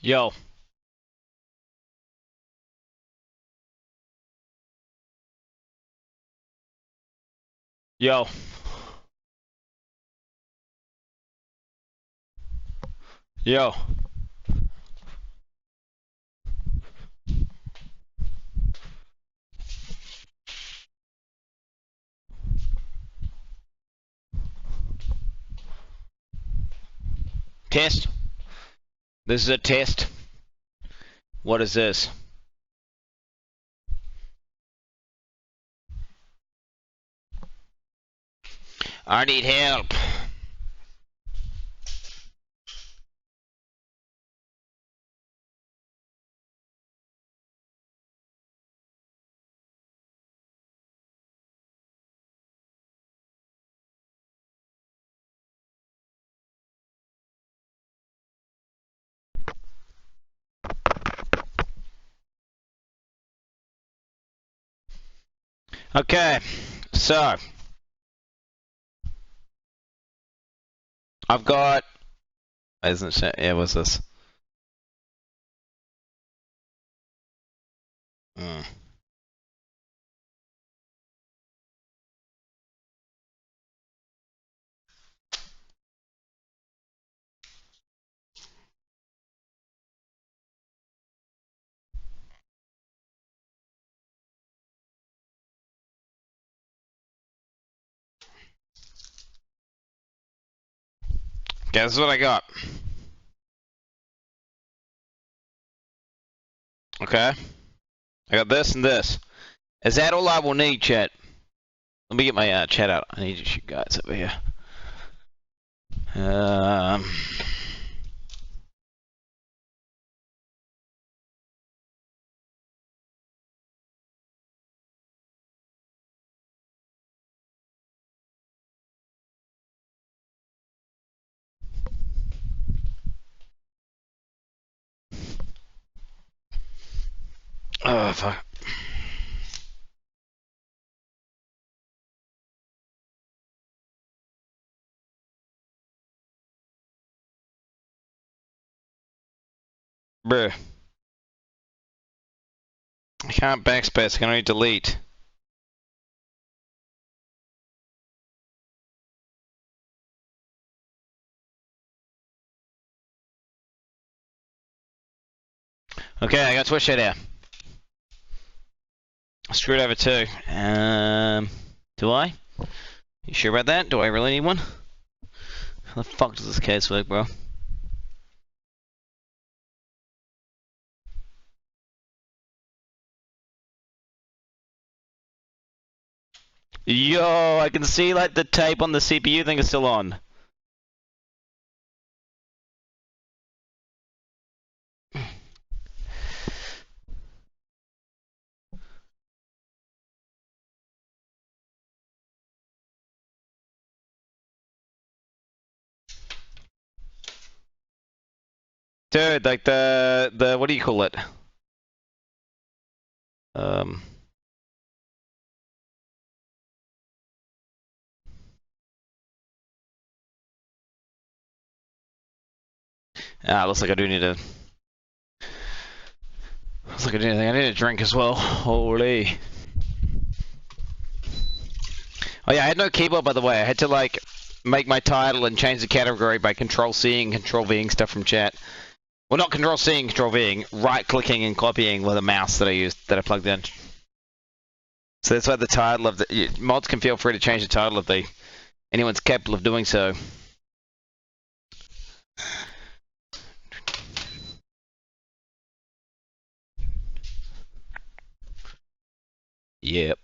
Yo. Yo. Yo. Test. This is a test. What is this? I need help. Okay, so I've got. Isn't it? Yeah, what's this? Mm. Guess what I got? Okay, I got this and this. Is that all I will need, chat? Let me get my chat out. I need you guys over here. Oh fuck. Bruh. I can't backspace. I can only delete. Okay, I got Twitch chat here. Screwed over too. Do I? You sure about that? Do I really need one? How the fuck does this case work, bro? Yo, I can see like the tape on the CPU thing is still on. Dude, like the what do you call it? Looks like I do need a. Looks like I need a drink as well. Holy. Oh yeah, I had no keyboard by the way. I had to like make my title and change the category by Control-C and Control-V-ing stuff from chat. Well, not Control-C and Control-V-ing, right-clicking and copying with a mouse that I plugged in. So that's why the title of the mods can feel free to change the title if anyone's capable of doing so. Yep.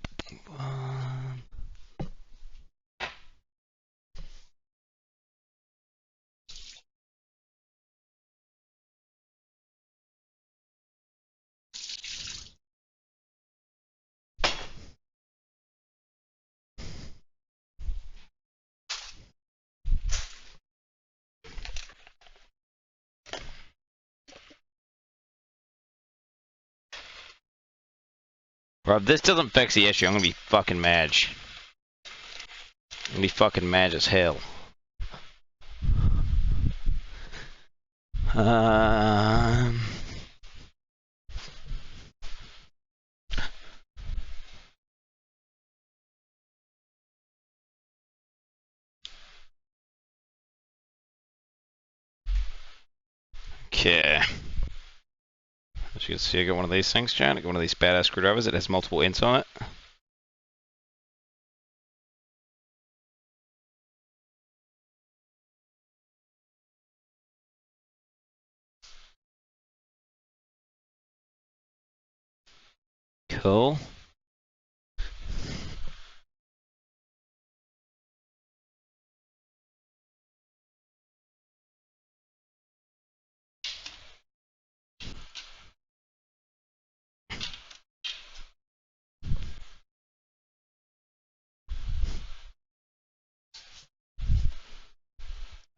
Bro, if this doesn't fix the issue, I'm gonna be fucking mad. I'm gonna be fucking mad as hell. Um. Okay. As you can see, I got one of these things, Jan. I got one of these badass screwdrivers that has multiple ends on it. Cool.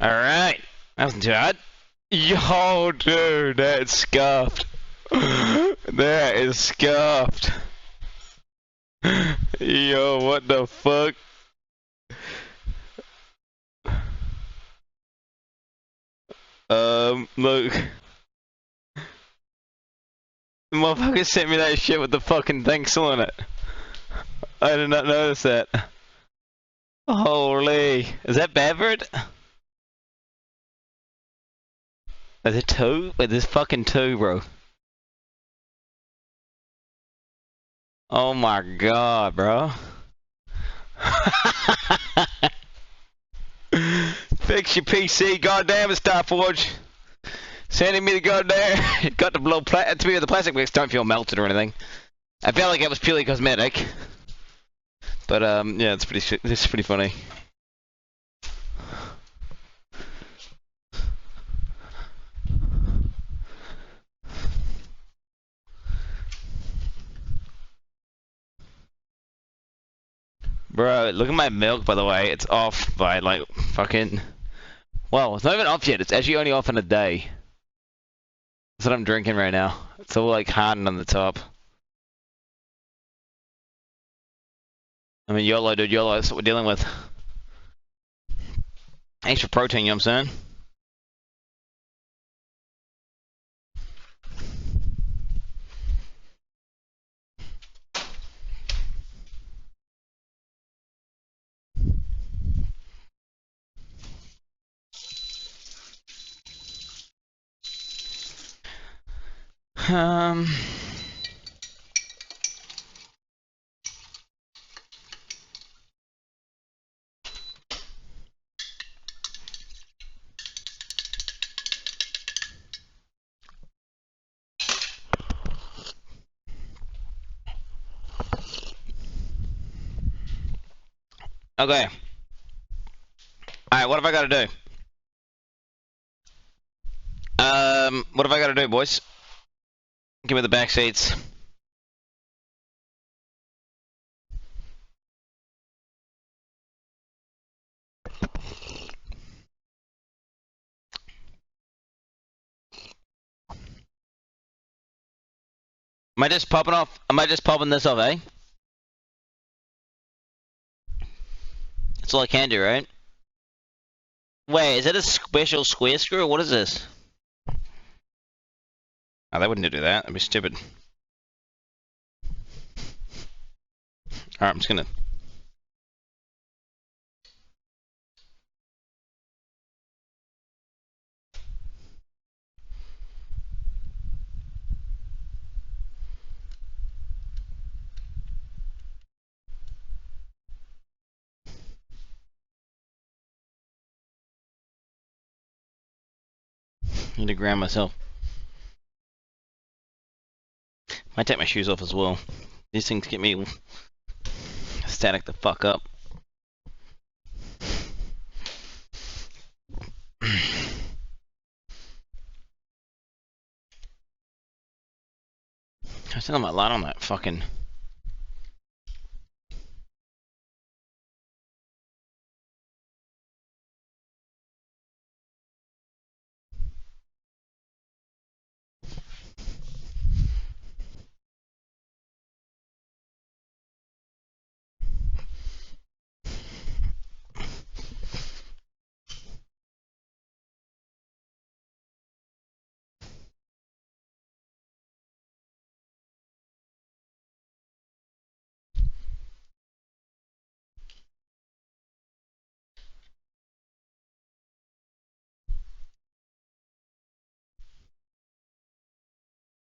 Alright. That wasn't too hard. Yo, dude, that's scuffed. That is scuffed. Yo, what the fuck? Look. The motherfucker sent me that shit with the fucking thing still in it. I did not notice that. Holy. Is that Bavard? Is it two? Wait, there's fucking two, bro. Oh my god, bro. Fix your PC, goddamn it, Starforge. Sending me the goddamn. Got to blow to me the plastic bricks don't feel melted or anything. I felt like it was purely cosmetic. But yeah, it's pretty funny. Bro, look at my milk, by the way. It's off by like fucking. Well, it's not even off yet. It's actually only off in a day. That's what I'm drinking right now. It's all like hardened on the top. I mean, YOLO, dude, YOLO. That's what we're dealing with. Extra protein, you know what I'm saying? Um. Okay. Alright, what have I got to do? What have I got to do, boys? Give me the back seats. Am I just popping off? Am I just popping this off, eh? That's all I can do, right? Wait, is that a special square screw or what is this? Oh, they wouldn't do that. That'd be stupid. Alright, I'm just gonna. Need to ground myself. Might take my shoes off as well. These things get me static the fuck up. I still have my light on that fucking.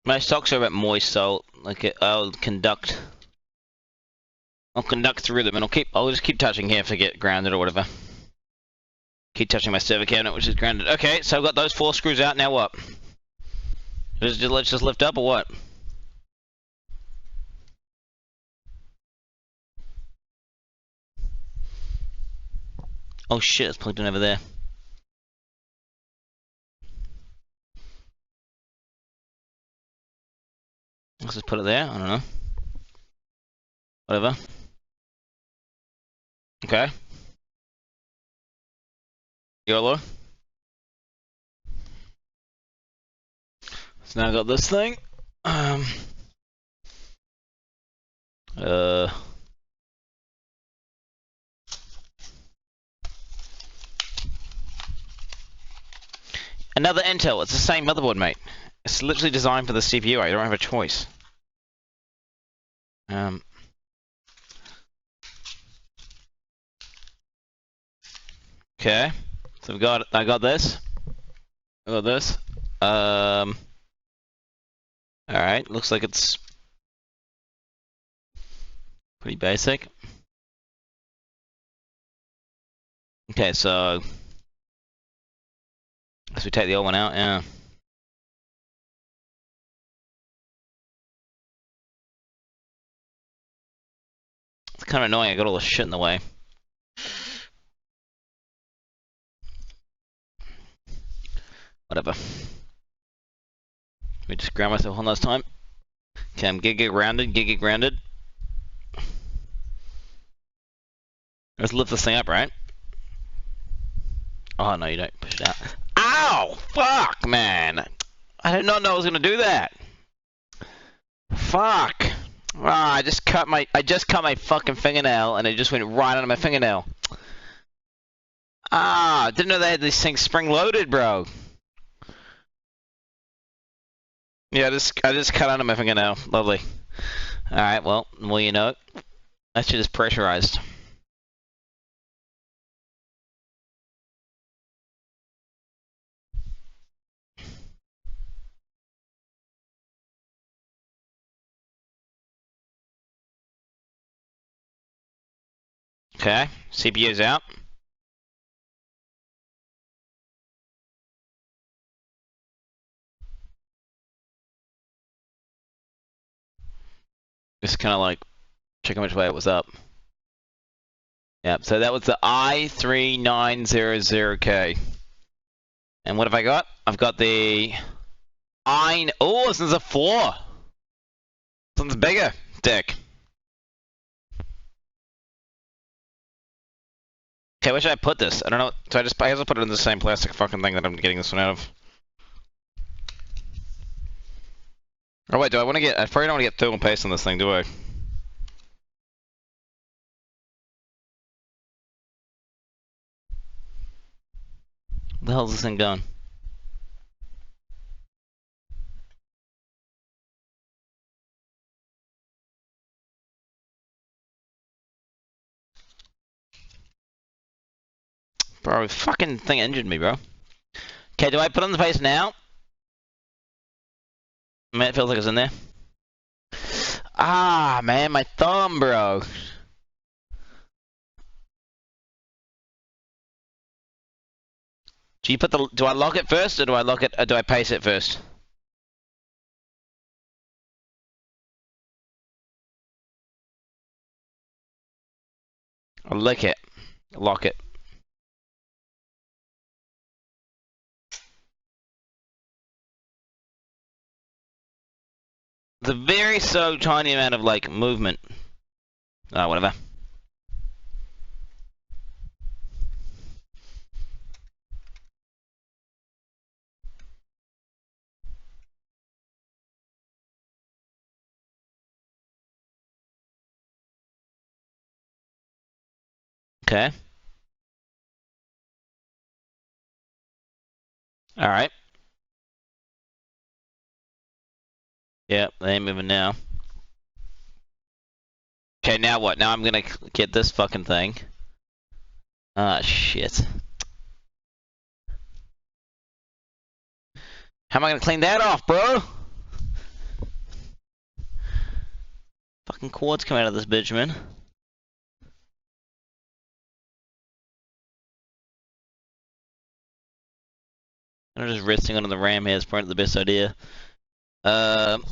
My socks are a bit moist, so like I'll conduct through them, and I'll just keep touching here if I get grounded or whatever. Keep touching my server cabinet, which is grounded. Okay, so I've got those 4 screws out. Now what? Let's just lift up or what? Oh shit, it's plugged in over there. Let's just put it there. I don't know. Whatever. Okay. YOLO. So now I got this thing. Another Intel. It's the same motherboard, mate. It's literally designed for the CPU. I don't have a choice. Okay. So I got this. I got this. Alright, looks like it's pretty basic. Okay, so as we take the old one out, yeah. It's kind of annoying, I got all the shit in the way. Whatever. Let me just ground myself one last time. Okay, I'm giga grounded. Let's lift this thing up, right? Oh no, you don't push it out. Ow! Fuck, man! I did not know I was gonna do that. Fuck! Ah, I just cut my fucking fingernail, and it just went right under my fingernail. Ah, didn't know they had these things spring-loaded, bro. Yeah, I just cut under my fingernail. Lovely. All right, well, you know, that shit is pressurized. Okay, CPU's out. Just kind of like checking which way it was up. Yep, so that was the i3900K. And what have I got? I've got the oh, this is a 4. This one's bigger, dick. Okay, where should I put this? I don't know. So I guess I'll put it in the same plastic fucking thing that I'm getting this one out of. Oh wait, I probably don't want to get thermal paste on this thing, do I? Where the hell is this thing going? Bro, fucking thing injured me, bro. Okay, do I put on the paste now? Man, it feels like it's in there. Ah, man, my thumb, bro. Do I lock it first, or do I paste it first? I'll lick it. Lock it. It's a very so tiny amount of like movement. Ah, whatever. Okay. Alright. Yep, they ain't moving now. Okay, now what? Now I'm gonna get this fucking thing. Ah, shit. How am I gonna clean that off, bro? Fucking cords come out of this bitch, man. I'm just resting onto the ram here is probably the best idea. Um,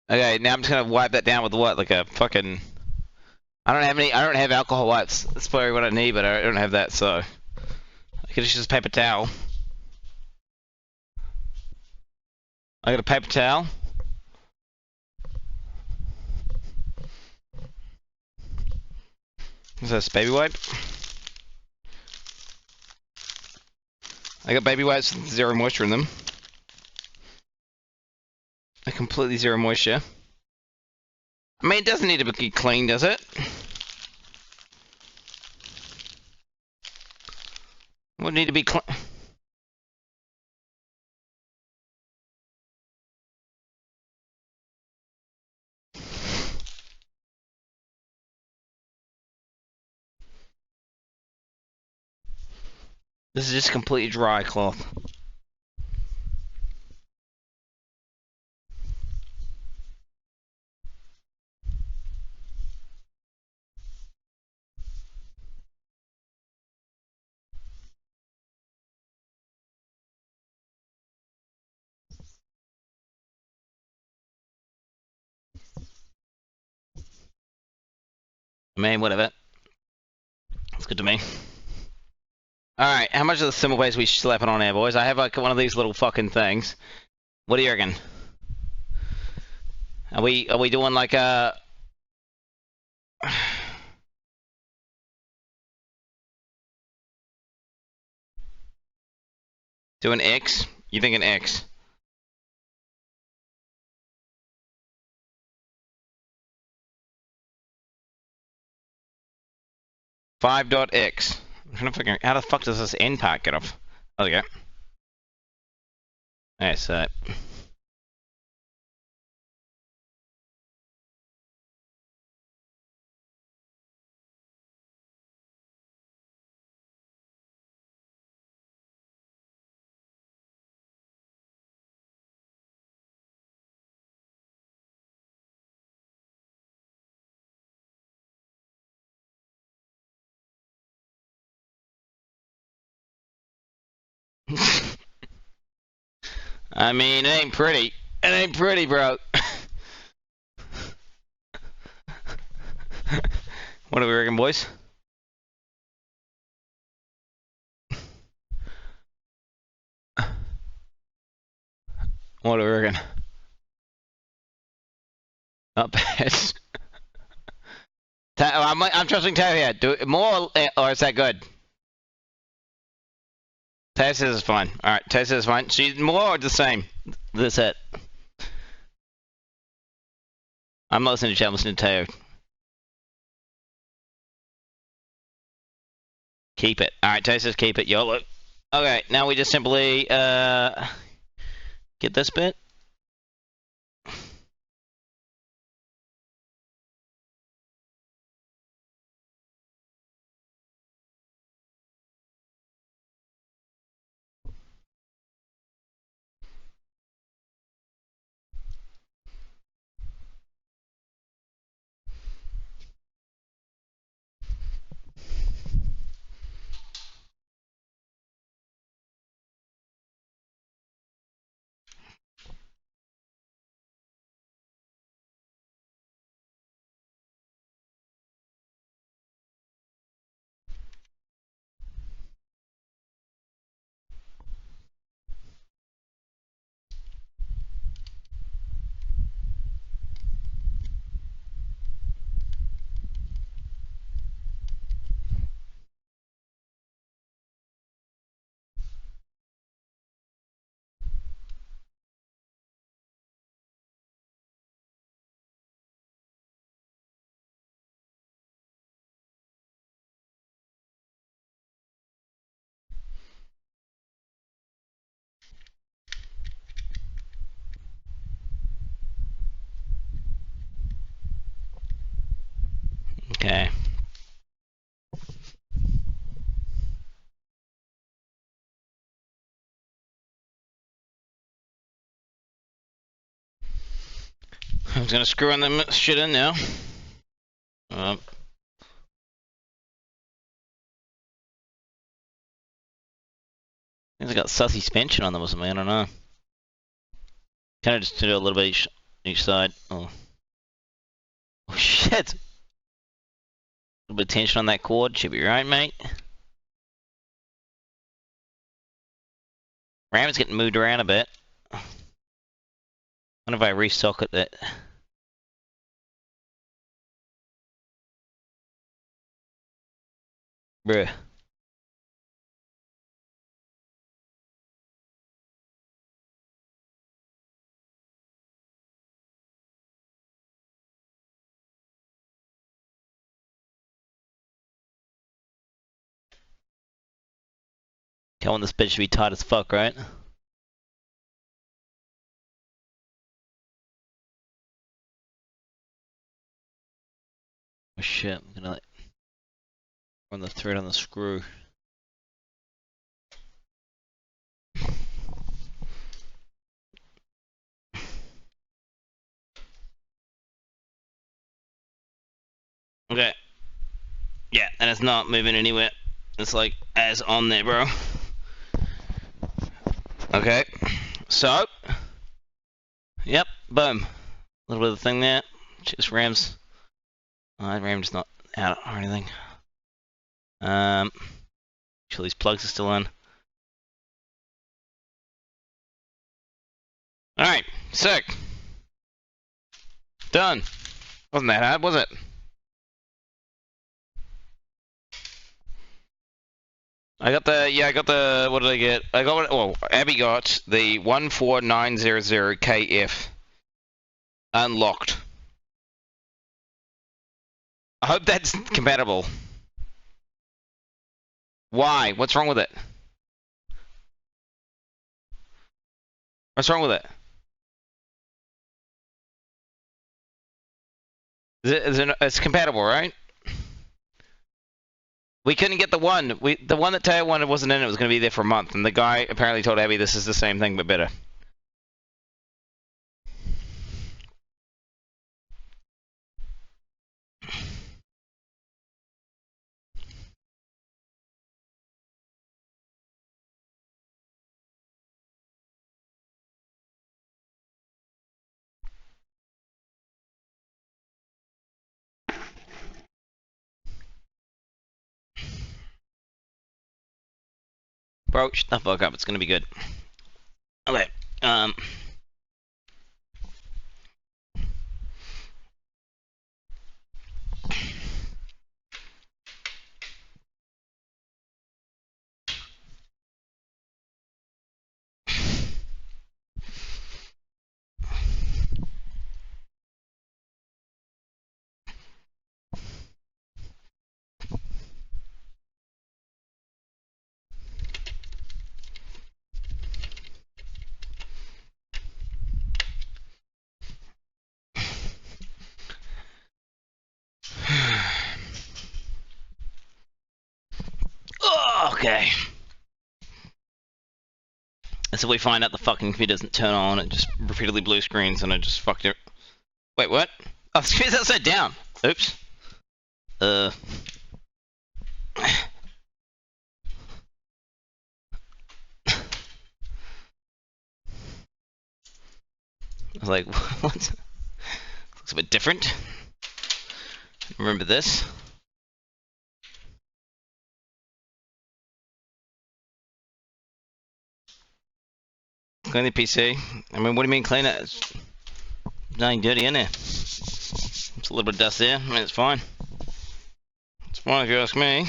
okay, now I'm just gonna wipe that down with what? Like a fucking. I don't have alcohol wipes. That's probably what I need, but I don't have that, so I could just use paper towel. I got a paper towel. Is this baby wipe? I got baby wipes with zero moisture in them. A completely zero moisture. I mean, it doesn't need to be clean, does it? Would need to be clean. This is just completely dry cloth. I mean, whatever. It's good to me. Alright, how much of the simple paste we slapping on there, boys? I have like one of these little fucking things. What do you reckon? Are we doing like a do an X? You think an X? .x. I'm trying to figure out how the fuck does this end part get off? Oh, there we go. Alright, so I mean, it ain't pretty. It ain't pretty, bro. What do we reckon, boys? What do we reckon? Not bad. I'm trusting Tao here. Do it more, or is that good? Tao says it's fine. Alright, Tao says it's fine. She's more or the same? That's it. I'm not listening to Tao, I'm listening to Tao. Keep it. Alright, Tao says keep it. YOLO. Okay, now we just simply, get this bit. Okay. just gonna screw on them shit in now. They've got sussy suspension on them or something, I don't know. Kind of just do a little bit each side. Oh. Oh shit! A little bit of tension on that cord, should be right, mate. RAM is getting moved around a bit. I wonder if I resocket that. Bruh. Come on, this bitch should be tight as fuck, right? Oh shit, I'm gonna like run the thread on the screw. Okay. Yeah, and it's not moving anywhere. It's like as on there, bro. Okay. So. Yep, boom. A little bit of the thing there. Just RAM's. RAM's not out or anything. Sure these plugs are still in. Alright, sick. Done. Wasn't that hard, was it? I got the, what did I get? Abby got the 14900KF unlocked. I hope that's compatible. Why? What's wrong with it? What's wrong with it? It's compatible, right? We couldn't get the one. The one that Taya wanted wasn't in it. It was going to be there for a month, and the guy apparently told Abby this is the same thing but better. Bro, shut the fuck up. It's going to be good. Okay. Okay. So we find out the fucking computer doesn't turn on, it just repeatedly blue screens, and I just fucked it. Wait, what? Oh, the screen's upside down. Oops. I was like, what? Looks a bit different. Remember this? Clean the PC. I mean, what do you mean clean it? It's nothing dirty in there. It's a little bit of dust there. I mean, it's fine. It's fine if you ask me.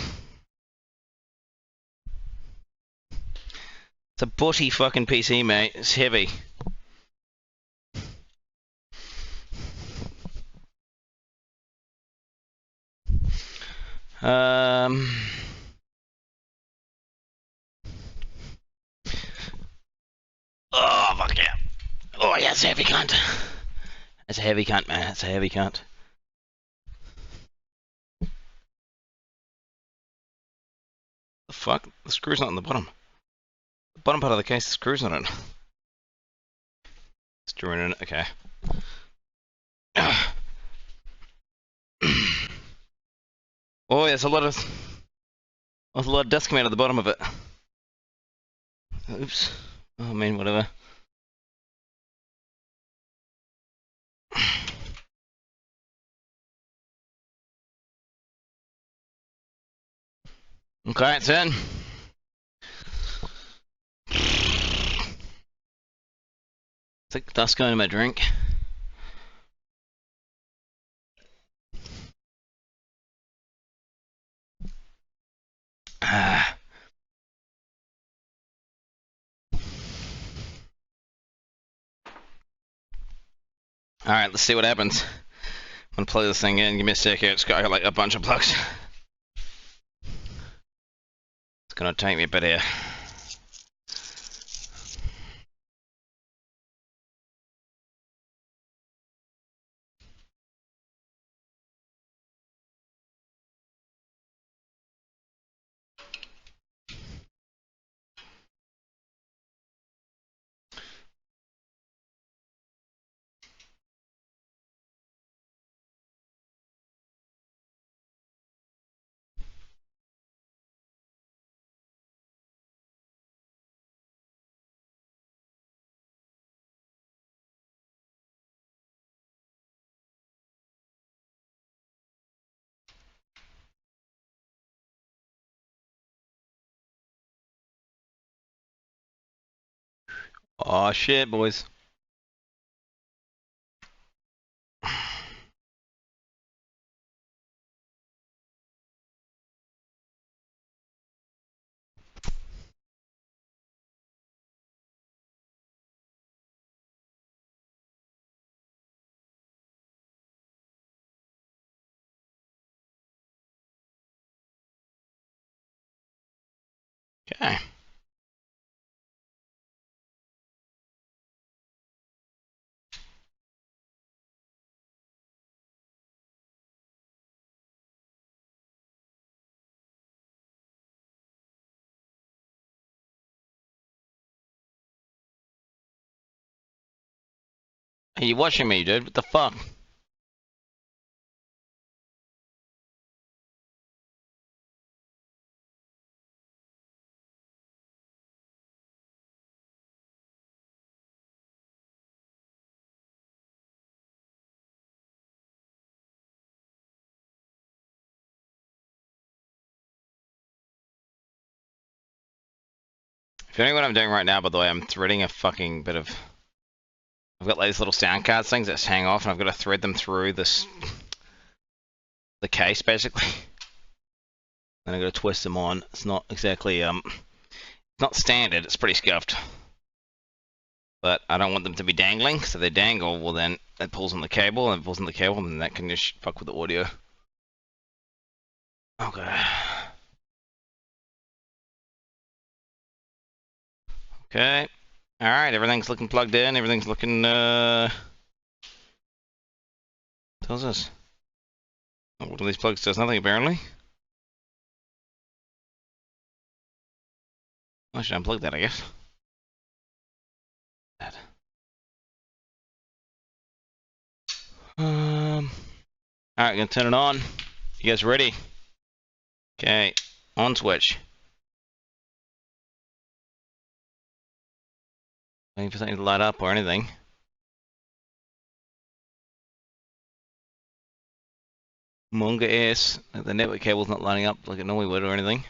It's a butty fucking PC, mate. It's heavy. Oh, fuck yeah. Oh, yeah, it's a heavy cunt. It's a heavy cunt, man. It's a heavy cunt. The fuck? The screw's not on the bottom. The bottom part of the case, the screw's not in. Screw in it, okay. Oh, there's a lot of dust coming out of the bottom of it. Oops. Oh, I mean, whatever. Okay, it's in. It's like dust going in my drink. Alright, let's see what happens. I'm gonna plug this thing in. Give me a sec here. It's got like a bunch of plugs. It's gonna take me a bit here. Oh shit, boys. Okay. Are you watching me, dude? What the fuck? If you know what I'm doing right now, by the way, I'm threading a fucking bit of... I've got like these little sound cards things that hang off, and I've got to thread them through this... the case, basically. Then I've got to twist them on. It's not exactly, it's not standard, it's pretty scuffed. But I don't want them to be dangling, so they dangle, well then, it pulls on the cable, and it pulls on the cable, and then that can just fuck with the audio. Okay. Okay. Alright, everything's looking plugged in, everything's looking, what is this? Oh, one of these plugs does nothing, apparently. I should unplug that, I guess. Alright, gonna turn it on. You guys ready? Okay, on switch. Waiting for something to light up or anything. Monga S. The network cable's not lining up like it normally would or anything.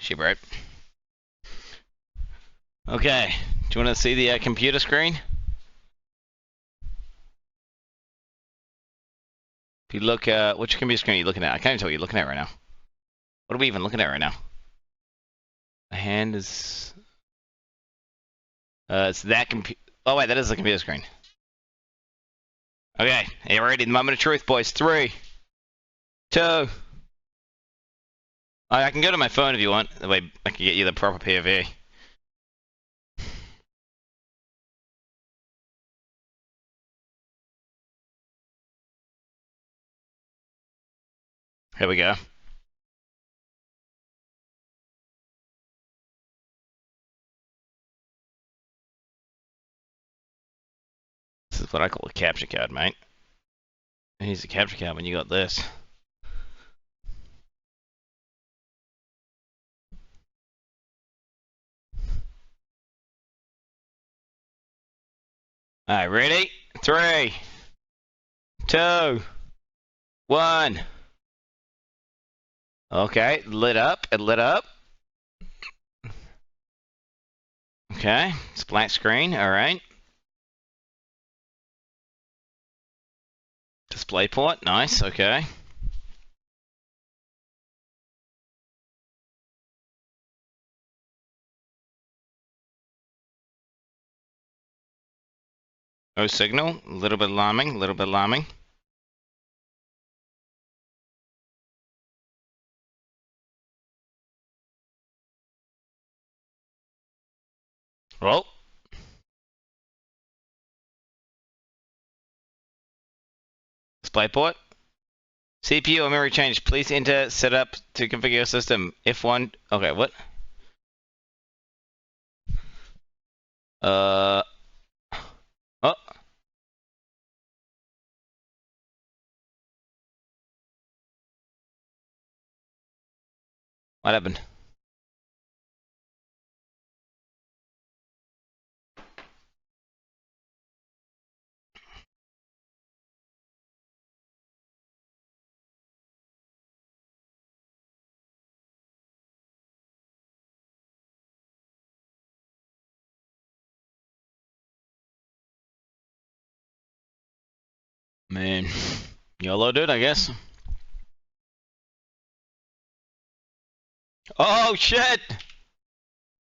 She broke. Okay, do you want to see the computer screen? If you look, which computer screen are you looking at? I can't even tell what you're looking at right now. What are we even looking at right now? My hand is... it's that computer... Oh wait, that is the computer screen. Okay, are you ready? The moment of truth, boys. 3, 2... I can go to my phone if you want. That way I can get you the proper POV. Here we go. is what I call a capture card, mate. Here's a capture card when you got this. Alright, ready? 3, 2, 1. Okay, lit up. It lit up. Okay, it's black screen. Alright. Display port. Nice. Okay. No signal. A little bit alarming. A little bit alarming. Roll. Display port. CPU or memory change. Please enter setup to configure your system. F1. Okay, what? Oh. What happened? Man. YOLO, dude, I guess. Oh, shit!